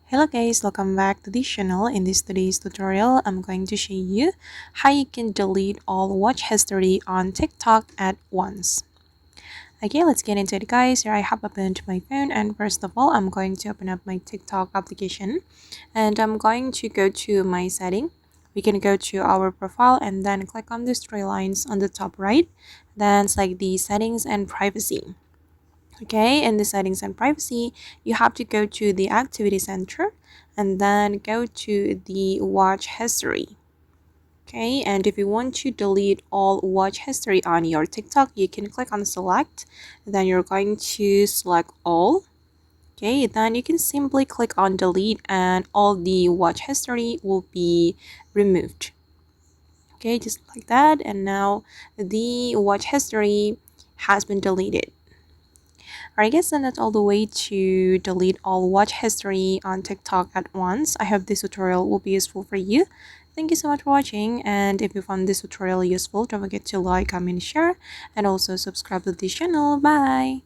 Hello guys, welcome back to this channel. In this today's tutorial, I'm going to show you how you can delete all watch history on TikTok at once. Okay, let's get into it guys. Here I have opened my phone, and first of all, I'm going to open up my TikTok application and I'm going to go to my setting. We can go to our profile and then click on these three lines on the top right, then select the settings and privacy. Okay, in the settings and privacy, you have to go to the activity center and then go to the watch history. Okay, and if you want to delete all watch history on your TikTok, you can click on select, then you're going to select all. Okay, then you can simply click on delete and all the watch history will be removed. Okay, just like that, and now the watch history has been deleted. Alright guys, and that's all the way to delete all watch history on TikTok at once. I hope this tutorial will be useful for you. Thank you so much for watching, and if you found this tutorial useful, don't forget to like, comment, share, and also subscribe to this channel. Bye!